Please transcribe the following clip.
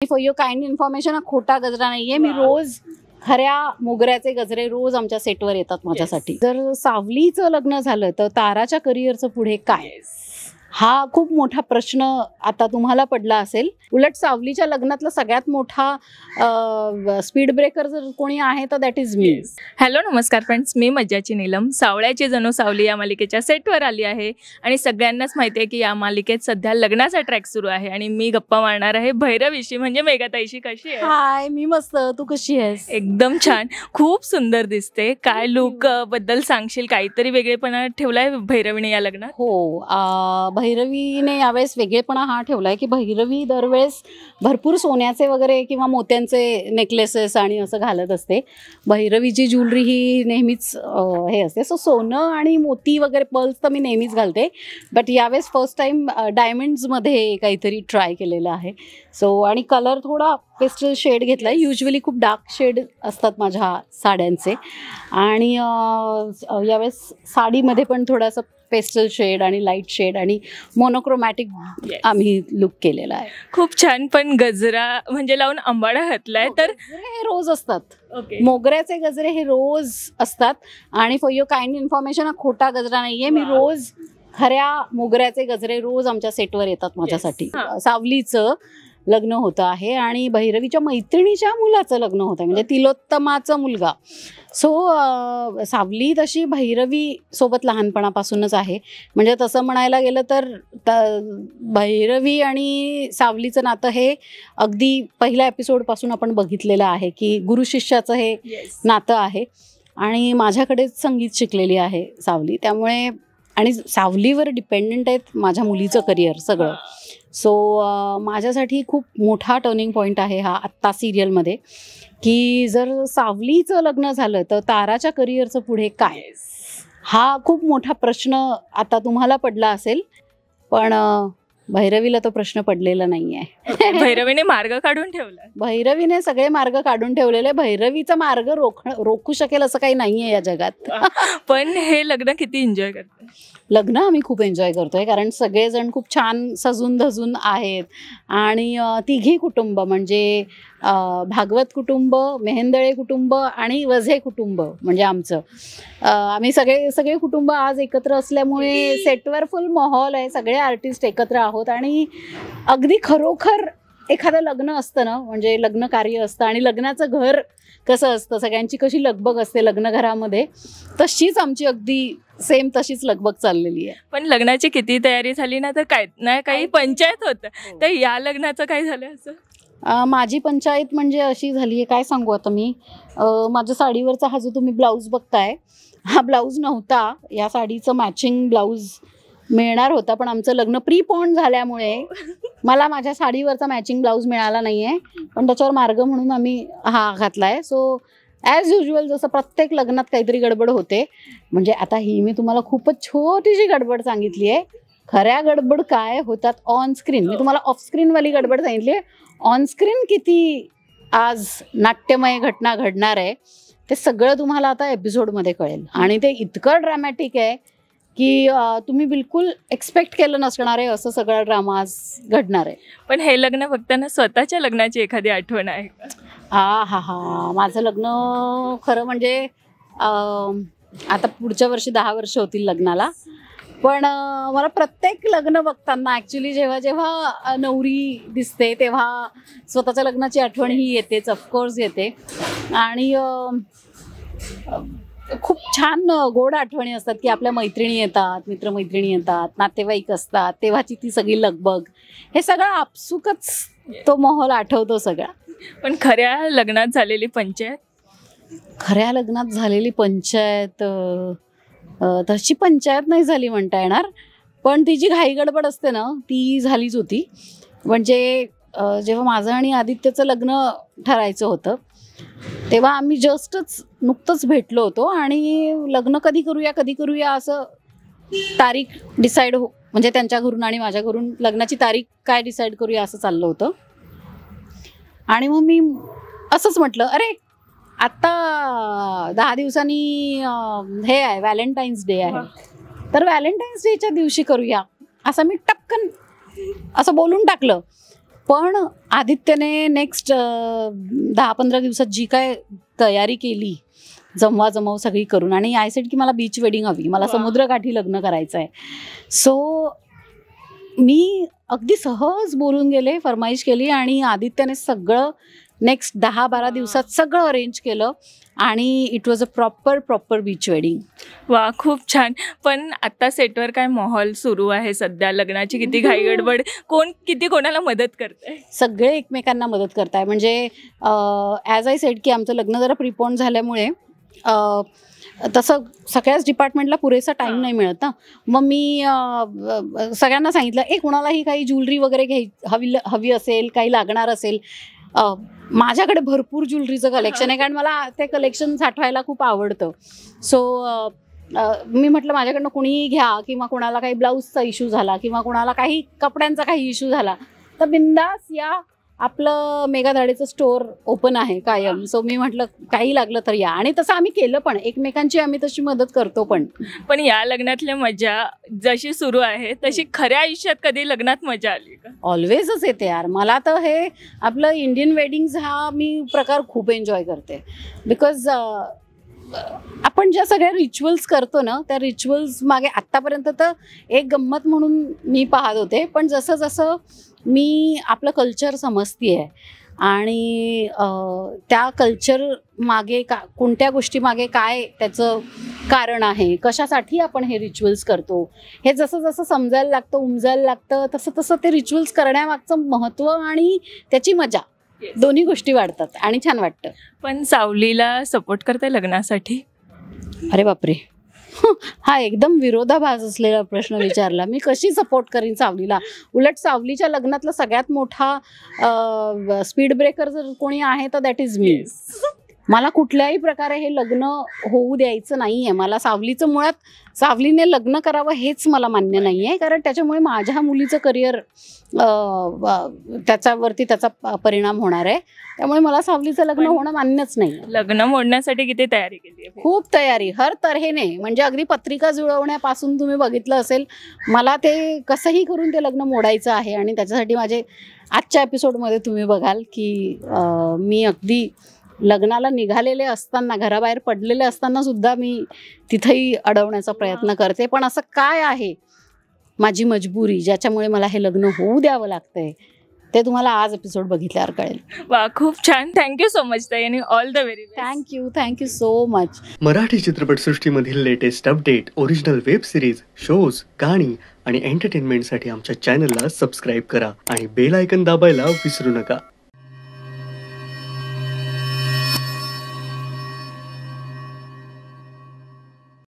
For your kind information, हा खोटा गजरा नाहीये. मी रोज खऱ्या मोगऱ्याचे गजरे रोज आमच्या सेटवर येतात माझ्यासाठी. जर सावलीचं लग्न झालं तर ताराच्या करिअरचं पुढे काय, हा खूप मोठा प्रश्न आता तुम्हाला पडला असेल. उलट सावलीच्या लग्नातला सगळ्यात मोठा स्पीड ब्रेकर जर कोणी आहे तर दॅट इज मी. हॅलो नमस्कार फ्रेंड्स, मी मज्जाची नीलम सावळ्याची जणू सावली या मालिकेच्या सेटवर आली आहे. आणि सगळ्यांनाच माहिती आहे की या मालिकेत सध्या लग्नाचा ट्रॅक सुरू आहे आणि मी गप्पा मारणार आहे भैरवीशी, म्हणजे मेघाताईशी. कशी आहे? हाय, मी मस्त. तू कशी आहेस? एकदम छान, खूप सुंदर दिसते. काय लुक बद्दल सांगशील? काहीतरी वेगळेपणा ठेवलाय भैरवीने या लग्नात? हो, भैरवीने यावेळेस वेगळेपणा हा ठेवलाय की भैरवी दरवेळेस भरपूर सोन्याचे वगैरे किंवा मोत्यांचे नेकलेसेस आणि असं घालत असते. भैरवीची ज्वेलरी ही नेहमीच हे असते. सो सोनं आणि मोती वगैरे पर्ल्स तर मी नेहमीच घालते, बट यावेळेस फर्स्ट टाइम डायमंड्समध्ये काहीतरी ट्राय केलेलं आहे. सो आणि कलर थोडा पेस्टल शेड घेतला आहे. युजली खूप डार्क शेड असतात माझ्या साड्यांचे, आणि यावेळेस साडीमध्ये पण थोडासा पेस्टल शेड आणि लाईट शेड आणि मोनोक्रोमॅटिक आम्ही लुक केलेला आहे. खूप छान. पण गजरा म्हणजे लावून अंबाडा घातलाय तर हे रोज असतात. मोगऱ्याचे गजरे हे रोज असतात. आणि फॉर युअर काइंड इन्फॉर्मेशन, हा खोटा गजरा नाहीये. मी रोज खऱ्या मोगऱ्याचे गजरे रोज आमच्या सेटवर येतात माझ्यासाठी. सावलीचं लग्न होतं आहे आणि भैरवीच्या मैत्रिणीच्या मुलाचं लग्न होतं, म्हणजे तिलोत्तमाचा मुलगा. सो सावली तशी भैरवी सोबत लहानपणापासूनच आहे. म्हणजे तसं म्हणायला गेलं तर भैरवी आणि सावलीचं नातं हे अगदी पहिल्या एपिसोडपासून आपण बघितलेलं आहे की गुरु शिष्याचं हे नातं आहे. आणि माझ्याकडेच संगीत शिकलेली आहे सावली, त्यामुळे आणि सावलीवर डिपेंडंट आहेत माझ्या मुलीचं करिअर सगळं. सो माझ्यासाठी खूप मोठा टर्निंग पॉईंट आहे हा आत्ता सिरियलमध्ये, की जर सावलीचं लग्न झालं तर ताराच्या करिअरचं पुढे काय, हा खूप मोठा प्रश्न आता तुम्हाला पडला असेल. पण भैरवीला तो प्रश्न पडलेला नाही आहे. भैरवीने मार्ग काढून ठेवला. भैरवीने सगळे मार्ग काढून ठेवलेले. भैरवीचा मार्ग रोखू शकेल असं काही नाही आहे या जगात. पण हे लग्न किती एन्जॉय करते? लग्न आम्ही खूप एन्जॉय करतोय, कारण सगळेजण खूप छान सजून धजून आहेत. आणि तिघी कुटुंब म्हणजे भागवत कुटुंब, मेहेंदळे कुटुंब आणि वझे कुटुंब म्हणजे आमचं, आम्ही सगळे कुटुंब आज एकत्र असल्यामुळे सेटवर फुल माहोल आहे. सगळे आर्टिस्ट एकत्र आहोत आणि अगदी खरोखर एखादं लग्न असतं ना, म्हणजे लग्न कार्य असतं आणि लग्नाचं घर कसं असतं, सगळ्यांची कशी लगबग असते लग्नघरामध्ये, तशीच आमची अगदी सेम तशीच लगबग चाललेली आहे. पण लग्नाची किती तयारी झाली ना, तर काय नाही काही पंचायत होतं. तर या लग्नाचं काय झालं असं? माझी पंचायत म्हणजे अशी झाली आहे, काय सांगू आता मी. माझ्या साडीवरचा हा जो तुम्ही ब्लाऊज बघताय, हा ब्लाऊज नव्हता. या साडीचं मॅचिंग ब्लाऊज मिळणार होता, पण आमचं लग्न प्रीपॉन झाल्यामुळे मला माझ्या साडीवरचा मॅचिंग ब्लाऊज मिळाला नाही आहे. पण त्याच्यावर मार्ग म्हणून आम्ही हा घातला आहे. सो ॲज युजल जसं प्रत्येक लग्नात काहीतरी गडबड होते, म्हणजे आता ही मी तुम्हाला खूपच छोटीशी गडबड सांगितली आहे. खऱ्या गडबड काय होतात ऑन स्क्रीन, मी तुम्हाला ऑफ स्क्रीनवाली गडबड सांगितली आहे. ऑन स्क्रीन किती आज नाट्यमय घटना घडणार आहे ते सगळं तुम्हाला आता एपिसोडमध्ये कळेल. आणि ते इतकं ड्रॅमॅटिक आहे की तुम्ही बिलकुल एक्सपेक्ट केलं नसणार आहे असं सगळं ड्रामा आज घडणार आहे. पण हे लग्न बघताना स्वतःच्या लग्नाची एखादी आठवण आहे का? हा माझं लग्न खरं म्हणजे आता पुढच्या वर्षी 10 वर्ष होतील लग्नाला. पण मला प्रत्येक लग्न बघताना ॲक्च्युली जेव्हा नवरी दिसते तेव्हा स्वतःच्या लग्नाची आठवण ही येतेच, ऑफकोर्स येते. आणि खूप छान गोड आठवणी असतात की आपल्या मैत्रिणी येतात, मित्रमैत्रिणी येतात, नातेवाईक असतात, तेव्हाची ती सगळी लगबग, हे सगळं आपसुकच तो माहोल आठवतो सगळा. पण खऱ्या लग्नात झालेली पंचायत? खऱ्या लग्नात झालेली पंचायत तशी पंचायत नाही झाली म्हणता येणार, पण ती जी घाई गडबड असते ना ती झालीच होती. म्हणजे जेव्हा माझं आणि आदित्यचं लग्न ठरायचं होतं तेव्हा आम्ही नुकतंच भेटलो होतो आणि लग्न कधी करूया असं तारीख डिसाईड म्हणजे त्यांच्या घरून आणि माझ्या घरून लग्नाची तारीख काय डिसाईड करूया असं चाललं होतं. आणि मग मी असंच म्हटलं, अरे आत्ता 10 दिवसांनी हे आहे व्हॅलेंटाईन्स डे आहे, तर व्हॅलेंटाईन्स डेच्या दिवशी करूया असं मी टपकन असं बोलून टाकलं. पण आदित्यने नेक्स्ट 10-15 दिवसात जी काय तयारी केली, जमवाजमव सगळी करून, आणि आय सेड की मला बीच वेडिंग हवी, मला समुद्रकाठी लग्न करायचं आहे. सो मी अगदी सहज बोलून गेले, फरमाईश केली, आणि आदित्यने सगळं नेक्स्ट 10-12 दिवसात सगळं अरेंज केलं, आणि it was a proper beach wedding. वा, खूप छान. पण आता सेटवर काय माहोल सुरू आहे सध्या, लग्नाची किती घाई गडबड, कोण किती कोणाला मदत करतंय? सगळे एकमेकांना मदत करताय. म्हणजे ॲज आय सेड की आमचं लग्न जरा प्रिपोन झाल्यामुळे तसं सगळ्याच डिपार्टमेंटला पुरेसा टाईम नाही मिळत ना. मग मी सगळ्यांना सांगितलं, कुणालाही काही ज्वेलरी वगैरे हवी असेल, काही लागणार असेल, माझ्याकडे भरपूर ज्वेलरीचं कलेक्शन आहे, कारण मला ते कलेक्शन साठवायला खूप आवडतं. सो मी म्हटलं माझ्याकडनं कुणीही घ्या, किंवा कोणाला काही ब्लाऊजचा इश्यू झाला, किंवा कोणाला काही कपड्यांचा काही इश्यू झाला, तर बिंदास या, आपलं मेगा धाडेचं स्टोअर ओपन आहे कायम. सो मी म्हटलं काही लागलं तर या, आणि तसं आम्ही केलं पण, एकमेकांची आम्ही तशी मदत करतो पण. पण या लग्नातल्या मजा जशी सुरू आहे तशी खऱ्या आयुष्यात कधी लग्नात मजा आली का? ऑलवेजच येते यार. मला तर हे आपलं इंडियन वेडिंग्ज हा मी प्रकार खूप एन्जॉय करते. बिकॉज आपण ज्या सगळ्या रिच्युअल्स करतो ना, त्या रिच्युअल्स मागे आत्तापर्यंत तर एक गंमत म्हणून मी पाहत होते, पण जसं जसं मी आपलं कल्चर समजते आहे, आणि त्या कल्चर मागे कोणत्या गोष्टी मागे काय त्याचं कारण आहे, कशासाठी आपण हे रिच्युअल्स करतो, हे जसं जसं समजायला लागतं, उमजायला लागतं, तसं तसं ते रिच्युअल्स करण्यामागचं महत्त्व आणि त्याची मजा दोन्ही गोष्टी वाढतात आणि छान वाटतं. पण सावलीला सपोर्ट करताय लग्नासाठी? अरे बापरे, हा एकदम विरोधाभास असलेला प्रश्न विचारला. मी कशी सपोर्ट करीन सावलीला? उलट सावलीच्या लग्नातला सगळ्यात मोठा स्पीड ब्रेकर जर कोणी आहे तर दॅट इज मी. मला कुठल्याही प्रकारे हे लग्न होऊ द्यायचं नाही आहे. मला सावलीचं मुळात सावलीने लग्न करावं हेच मला मान्य नाही आहे, कारण त्याच्यामुळे माझ्या मुलीचं करिअर त्याच्यावरती त्याचा परिणाम होणार आहे. त्यामुळे मला सावलीचं लग्न होणं मान्यच नाही. लग्न मोडण्यासाठी किती तयारी केली? खूप तयारी, हर तऱ्हेने. म्हणजे अगदी पत्रिका जुळवण्यापासून तुम्ही बघितलं असेल, मला ते कसंही करून ते लग्न मोडायचं आहे. आणि त्याच्यासाठी माझे आजच्या एपिसोडमध्ये तुम्ही बघाल की मी अगदी लग्नाला निघालेले असताना, घराबाहेर पडलेले असताना सुद्धा मी तिथेही अडवण्याचा प्रयत्न करते. पण असं काय आहे माझी मजबुरी ज्याच्यामुळे मला हे लग्न होऊ द्यावं लागतंय, ते तुम्हाला आज एपिसोड बघितल्यावर कळेल. वा, खूप छान. थँक्यू सो मच ताई, आणि all the very best. Thank you so much. Marathi चित्रपटसृष्टीमधील latest update, original web series, shows, गाणी आणि एंटरटेनमेंटसाठी आमच्या चॅनलला सबस्क्राईब करा आणि बेल आयकन दाबायला विसरू नका.